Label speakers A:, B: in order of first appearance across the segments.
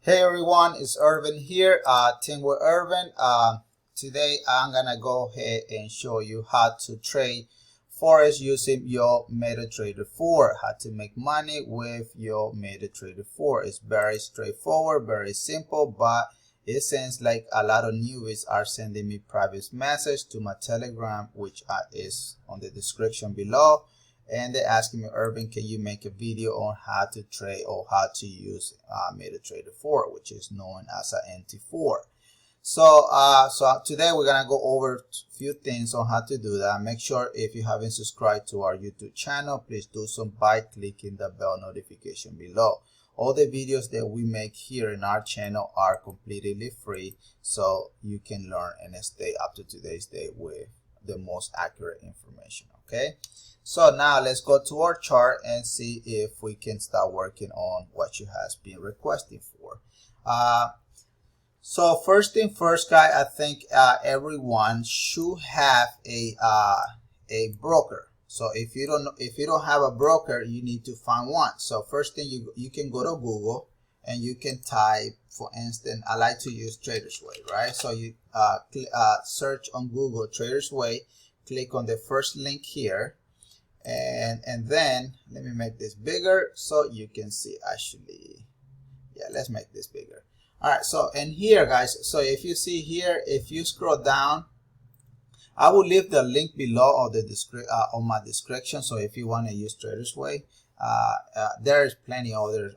A: Hey everyone, it's Irvin here, Team with Irvin. Today I'm gonna go ahead and show you how to trade Forex using your MetaTrader 4, how to make money with your MetaTrader 4. It's very straightforward, very simple, but it seems like a lot of newbies are sending me private message to my Telegram, which is on the description below. And they're asking me, Irvin, can you make a video on how to trade or how to use MetaTrader 4, which is known as an MT4. So today we're gonna go over a few things on how to do that. Make sure if you haven't subscribed to our YouTube channel, please do so by clicking the bell notification below. All the videos that we make here in our channel are completely free, so you can learn and stay up to today's date with the most accurate information. Okay, so now let's go to our chart and see if we can start working on what you has been requesting for. So first thing first, guys, I think everyone should have a broker. So if you don't have a broker, you need to find one. So first thing, you can go to Google and you can type, for instance, I like to use Trader's Way, right? So you search on Google Trader's Way, click on the first link here, and then let me make this bigger so you can see. Actually, yeah, let's make this bigger. All right, so and here, guys, so if you see here, if you scroll down, I will leave the link below on the on my description. So if you want to use Trader's Way, there is plenty of other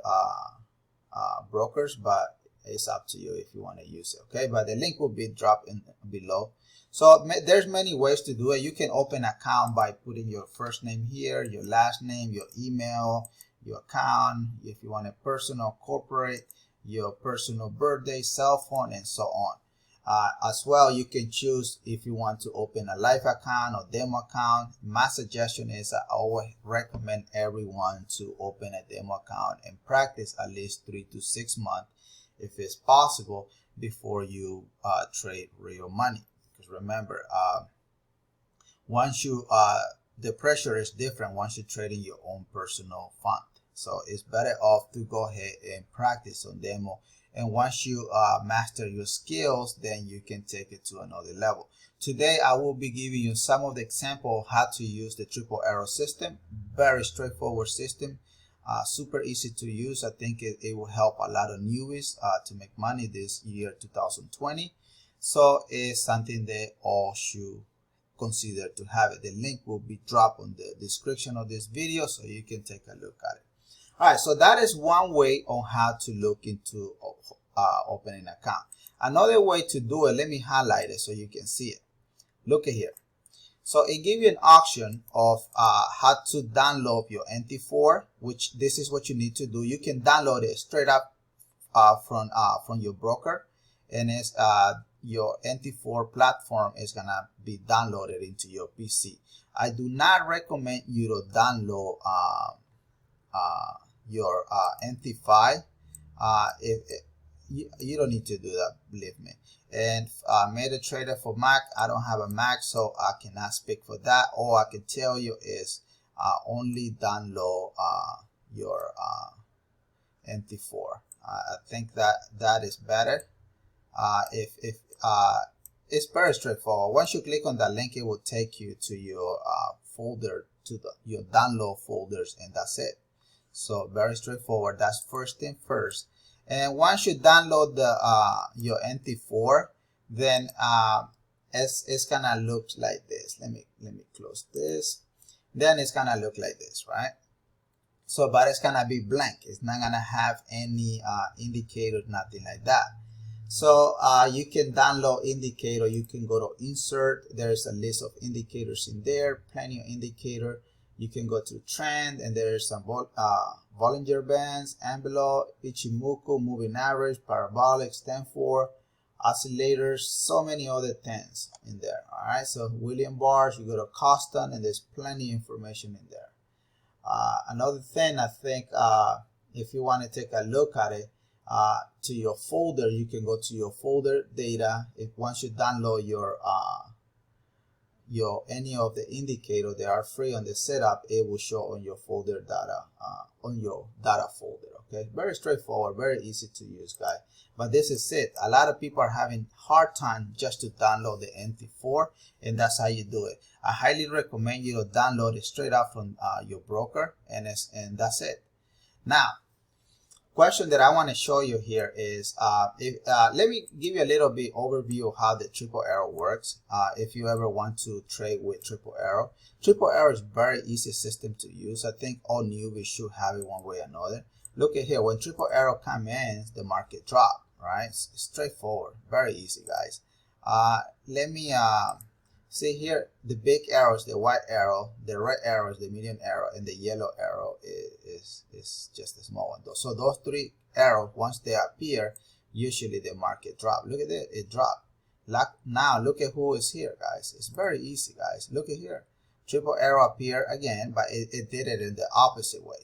A: brokers, but it's up to you if you want to use it. Okay, but the link will be dropped in below. So there's many ways to do it. You can open an account by putting your first name here, your last name, your email, your account, if you want a personal, corporate, your personal birthday, cell phone, and so on. As well, you can choose if you want to open a live account or demo account. My suggestion is I always recommend everyone to open a demo account and practice at least 3 to 6 months if it's possible before you trade real money. Because remember, once you the pressure is different once you trade in your own personal fund. So it's better off to go ahead and practice on demo. And once you master your skills, then you can take it to another level. Today, I will be giving you some of the example of how to use the Triple Arrow System. Very straightforward system, super easy to use. I think it will help a lot of newbies to make money this year, 2020. So it's something that all should consider to have it. The link will be dropped on the description of this video, so you can take a look at it. All right, so that is one way on how to look into opening an account. Another way to do it, let me highlight it so you can see it. Look at here. So it gives you an option of how to download your MT4, which this is what you need to do. You can download it straight up from your broker, and it's your MT4 platform is gonna be downloaded into your PC. I do not recommend you to download your MT5. You don't need to do that, believe me. And MetaTrader for Mac, I don't have a Mac, so I cannot speak for that. All I can tell you is only download your MT4. I think that is better. It's very straightforward. Once you click on that link, it will take you to your folder, to your download folders, and that's it. So very straightforward. That's first thing first. And once you download the your MT4, then it's gonna look like this. Let me close this. Then it's gonna look like this, right? So, but it's gonna be blank. It's not gonna have any indicator, nothing like that. So you can download indicator. You can go to insert. There's a list of indicators in there, plenty of indicator. You can go to trend, and there's some Bollinger Bands, envelope, Ichimoku, moving average, parabolic, Stanford, oscillators, so many other things in there. All right, so William bars, you go to custom, and there's plenty of information in there. Another thing, I think, if you want to take a look at it, to your folder, you can go to your folder data. If once you download any of the indicators that are free on the setup, it will show on your folder data, on your data folder. Okay, very straightforward, very easy to use, guys. But this is it. A lot of people are having hard time just to download the MT4, and that's how you do it. I highly recommend you to download it straight out from your broker, and that's it. Now, question that I want to show you here is, let me give you a little bit overview of how the Triple Arrow works. If you ever want to trade with Triple Arrow. Triple Arrow is very easy system to use. I think all newbies should have it one way or another. Look at here, when Triple Arrow comes in, the market drop, right? It's straightforward, very easy, guys. Let me see here, the big arrows, the white arrow, the red arrow is the medium arrow, and the yellow arrow is just a small one. So those three arrows, once they appear, usually the market drop. Look at it, it dropped. Now look at who is here, guys. It's very easy, guys. Look at here, Triple Arrow appear again, but it did it in the opposite way.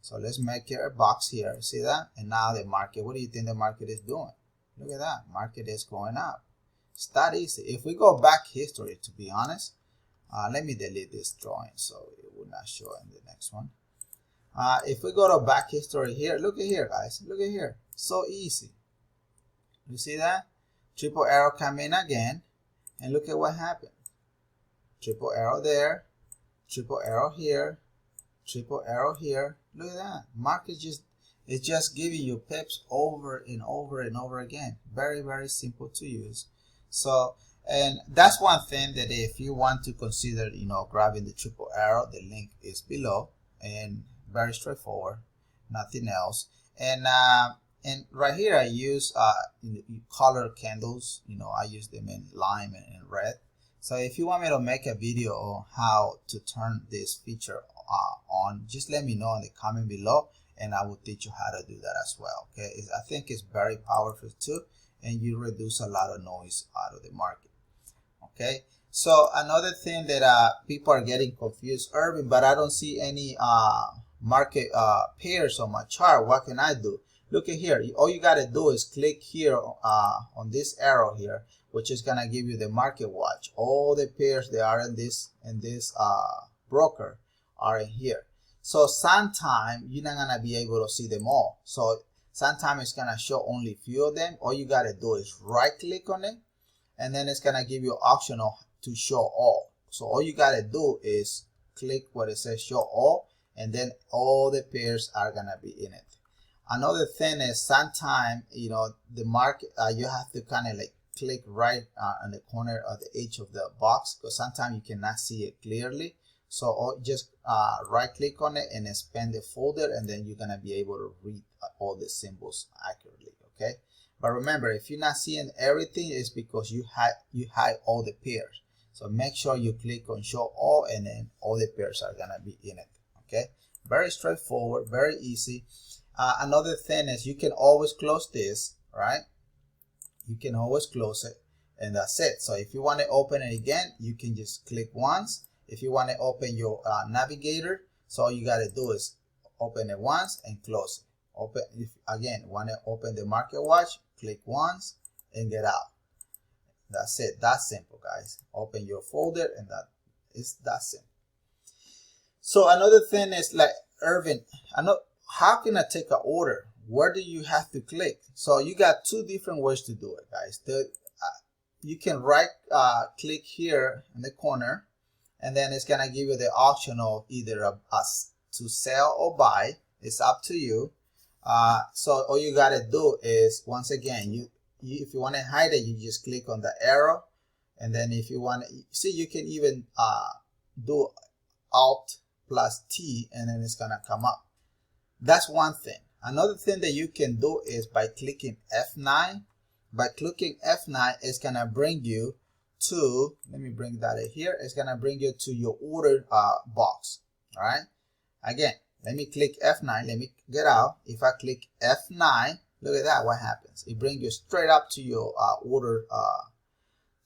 A: So let's make it a box here. See that? And now the market, what do you think the market is doing? Look at that, market is going up. It's that easy. If we go back history, to be honest, let me delete this drawing so it will not show in the next one. If we go to back history here, look at here, guys. Look at here. So easy. You see that? Triple Arrow come in again, and look at what happened. Triple Arrow there, Triple Arrow here, Triple Arrow here. Look at that. Market it's just giving you pips over and over and over again. Very, very simple to use. So, and that's one thing that if you want to consider, grabbing the Triple Arrow, the link is below, and very straightforward, nothing else. And right here I use color candles. I use them in lime and in red. So if you want me to make a video on how to turn this feature on, just let me know in the comment below, and I will teach you how to do that as well. Okay, I think it's very powerful too, and you reduce a lot of noise out of the market. Okay, so another thing that people are getting confused, Irvin, but I don't see any market pairs on my chart. What can I do? Look at here. All you got to do is click here on this arrow here, which is gonna give you the market watch. All the pairs that are in this broker are in here. So sometime you're not gonna be able to see them all. So sometimes it's gonna show only a few of them. All you gotta do is right click on it, and then it's gonna give you optional to show all. So all you gotta do is click where it says show all, and then all the pairs are gonna be in it. Another thing is sometimes the market you have to kind of like click right on the corner of the edge of the box, because sometimes you cannot see it clearly. So just right click on it and expand the folder, and then you're gonna be able to read all the symbols accurately. Okay, but remember, if you're not seeing everything, it's because you hide all the pairs. So make sure you click on show all, and then all the pairs are gonna be in it. Okay, very straightforward, very easy. Another thing is you can always close this, right? You can always close it, and that's it. So if you want to open it again, you can just click once. If you want to open your navigator, so all you got to do is open it once and close it. Open, if again want to open the market watch, click once and get out. That's it. That's simple, guys. Open your folder, and that's simple. So another thing is, like, Irvin, how can I take an order? Where do you have to click? So you got two different ways to do it, guys. You can right click here in the corner, and then it's gonna give you the option of either to sell or buy. It's up to you. So all you gotta do is, once again, if you want to hide it, you just click on the arrow, and then if you want to see, you can even do Alt plus T, and then it's gonna come up. That's one thing. Another thing that you can do is by clicking F9. By clicking F9, it's gonna bring you to, let me bring that in here, it's gonna bring you to your order box. All right, again, let me click F9, let me get out. If I click F9, look at that, what happens? It brings you straight up to your order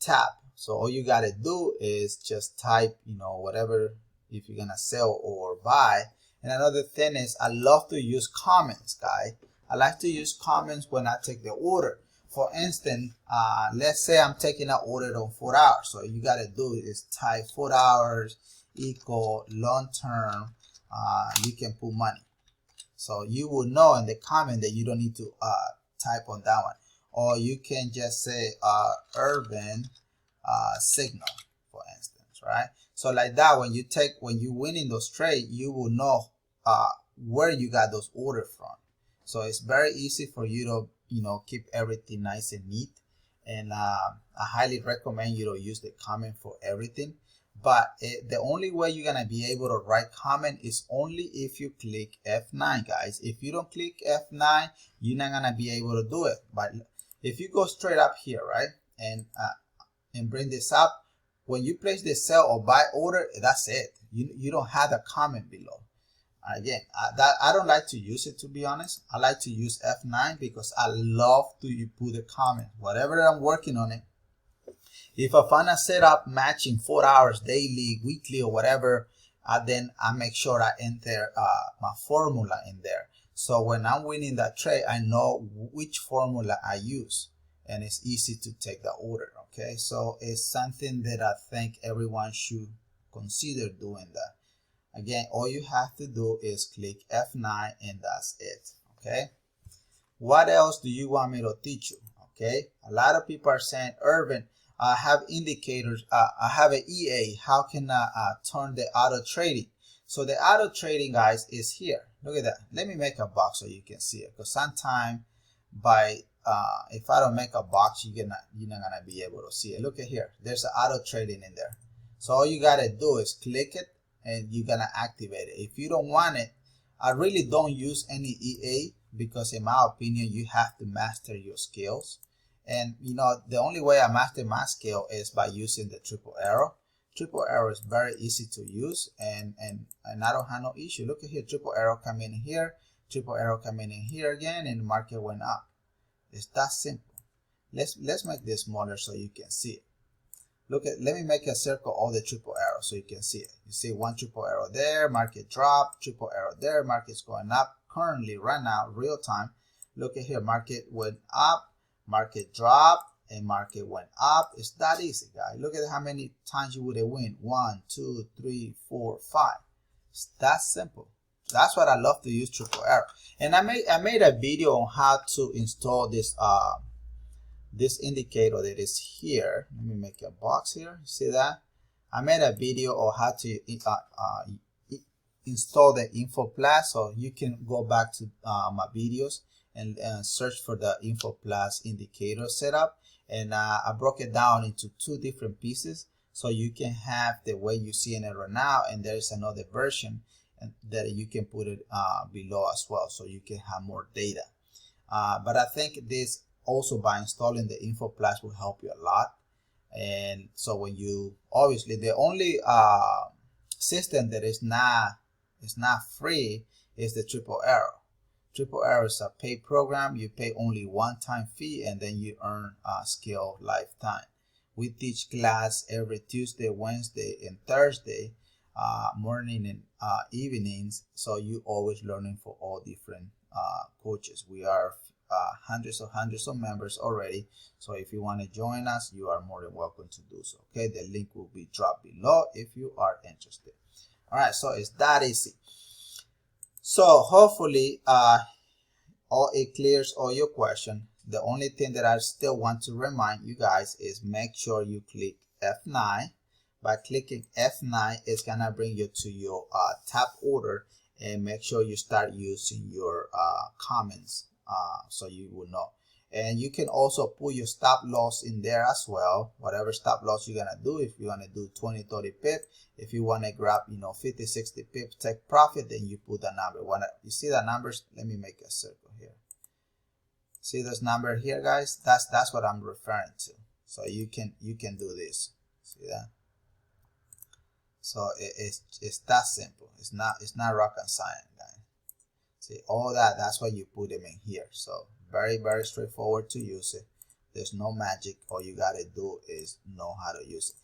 A: tab. So all you gotta do is just type, whatever, if you're gonna sell or buy. And another thing is, I love to use comments, guys. I like to use comments when I take the order. for instance, let's say I'm taking an order on 4 hours. So you got to do is type 4 hours equal long term. You can put money. So you will know in the comment that you don't need to type on that one. Or you can just say urban signal, for instance, right? So like that, when you win in those trades, you will know where you got those orders from. So it's very easy for you to keep everything nice and neat. And I highly recommend you to use the comment for everything. But the only way you're gonna be able to write comment is only if you click F9, guys. If you don't click F9, you're not gonna be able to do it. But if you go straight up here, right, and bring this up, when you place the sell or buy order, that's it. You don't have a comment below. Again, I don't like to use it, to be honest. I like to use F9 because I love to put the comment. Whatever I'm working on it. If I find a setup matching 4 hours daily, weekly, or whatever, then I make sure I enter my formula in there. So when I'm winning that trade, I know which formula I use, and it's easy to take the order. Okay, so it's something that I think everyone should consider doing that. Again, all you have to do is click F9 and that's it. Okay, what else do you want me to teach you? Okay, a lot of people are saying, Irvin, I have indicators, I have an EA, how can I turn the auto trading? So the auto trading, guys, is here. Look at that. Let me make a box so you can see it, because sometimes if I don't make a box, you're not gonna be able to see it. Look at here, there's an auto trading in there. So all you gotta do is click it and you're gonna activate it. If you don't want it, I really don't use any EA, because in my opinion, you have to master your skills. And the only way I master my skill is by using the triple arrow. Triple arrow is very easy to use, and I don't have no issue. Look at here, triple arrow come in here, triple arrow come in here again, and the market went up. It's that simple. Let's make this smaller so you can see it. Let me make a circle all the triple arrows so you can see it. You see one triple arrow there, market drop, triple arrow there, market's going up. Currently, right now, real time, look at here, market went up, market dropped, and market went up. It's that easy, guys. Look at how many times you would have win. 1, 2, 3, 4, 5. It's that simple. That's what I love to use triple arrow. And I made a video on how to install this this indicator that is here. Let me make a box here. See that? I made a video on how to install the info plus, so you can go back to my videos and search for the info plus indicator setup, and I broke it down into 2 different pieces, so you can have the way you see it right now, and there's another version that you can put it below as well, so you can have more data. But I think this also, by installing the info plus, will help you a lot. And so when you, obviously the only system that is not free is the Triple Arrow. Triple Arrow is a paid program. You pay only one-time fee, and then you earn skill lifetime. We teach class every Tuesday, Wednesday, and Thursday morning and evenings, so you always learning for all different coaches. We are hundreds of members already, so if you want to join us, you are more than welcome to do so. Okay, the link will be dropped below if you are interested. All right, so it's that easy. So hopefully it clears all your question. The only thing that I still want to remind you guys is make sure you click F9. By clicking F9, it's gonna bring you to your tab order, and make sure you start using your comments so you will know. And you can also put your stop loss in there as well, whatever stop loss you're gonna do. If you want to do 20-30 pip, if you want to grab 50-60 pip take profit, then you put the number. You see the numbers? Let me make a circle here. See this number here, guys? That's what I'm referring to. So you can do this. See that? So it's that simple. It's not rocket science, guys. See, all that's why you put them in here. So very, very straightforward to use it. There's no magic. All you gotta do is know how to use it.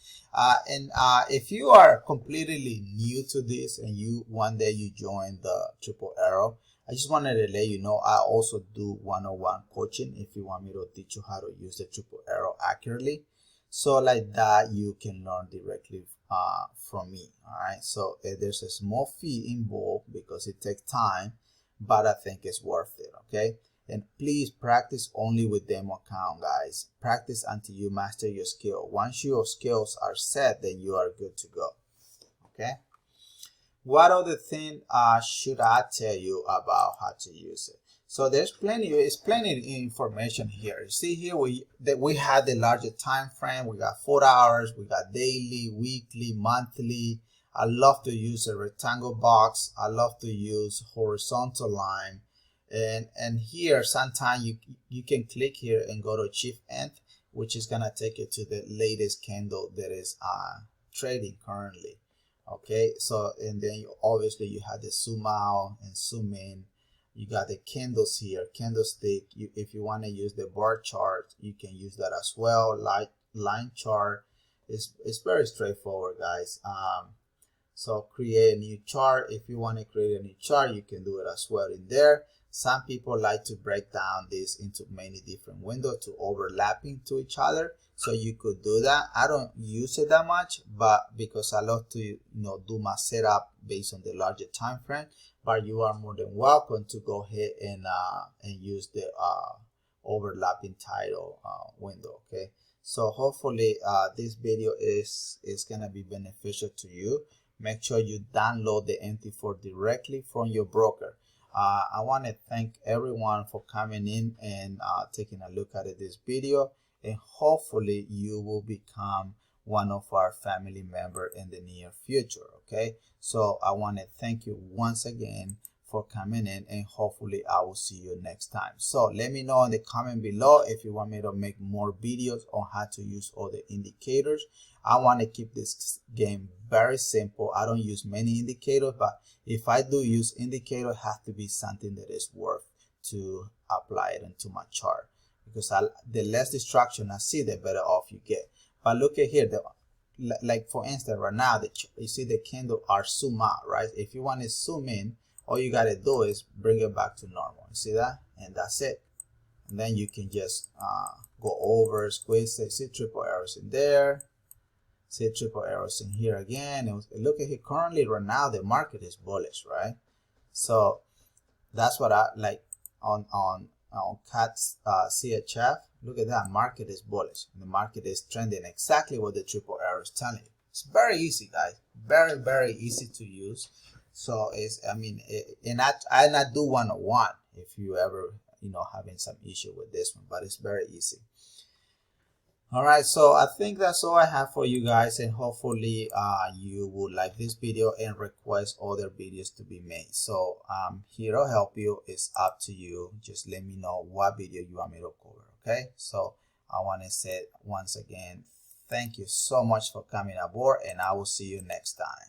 A: If you are completely new to this and one day you join the Triple Arrow, I just wanted to let you know I also do one-on-one coaching if you want me to teach you how to use the triple arrow accurately. So like that, you can learn directly from me. All right. So there's a small fee involved because it takes time, but I think it's worth it. Okay. And please practice only with demo account, guys. Practice until you master your skill. Once your skills are set, then you are good to go. Okay. What other thing should I tell you about how to use it? So there's plenty of information here. You see here we had the larger time frame. We got 4 hours, we got daily, weekly, monthly. I love to use a rectangle box. I love to use horizontal line. And here sometimes you can click here and go to Chief Nth, which is gonna take you to the latest candle that is trading currently. Okay, so and then obviously you have the zoom out and zoom in. You got the candles here, candlestick. If you want to use the bar chart, you can use that as well. Line chart is very straightforward, guys. So create a new chart. If you want to create a new chart, you can do it as well in there. Some people like to break down this into many different windows to overlapping to each other. So you could do that. I don't use it that much, but because I love to do my setup based on the larger time frame. But you are more than welcome to go ahead and use the overlapping title window. Okay. So hopefully this video is gonna be beneficial to you. Make sure you download the MT4 directly from your broker. I want to thank everyone for coming in and taking a look at this video, and hopefully you will become one of our family members in the near future. Okay, so I want to thank you once again for coming in, and hopefully I will see you next time. So let me know in the comment below if you want me to make more videos on how to use all the indicators. I want to keep this game very simple. I don't use many indicators, but if I do use indicators, it has to be something that is worth to apply it into my chart, because the less distraction I see, the better off you get. But look at here, like for instance, right now, you see the candle are zoom out, right? If you want to zoom in, all you got to do is bring it back to normal. You see that? And that's it. And then you can just go over, squeeze it. See triple arrows in there. See triple arrows in here again. And look at here. Currently, right now, the market is bullish, right? So that's what I like on CAT's CHF. Look at that. Market is bullish. The market is trending exactly what the triple arrow is telling you. It's very easy, guys. Very, very easy to use. So I not do one-on-one if you ever having some issue with this one, but it's very easy. All right, so I think that's all I have for you guys, and hopefully you will like this video and request other videos to be made. So here to help you. It's up to you. Just let me know what video you want me to cover. Okay, so I want to say once again, thank you so much for coming aboard, and I will see you next time.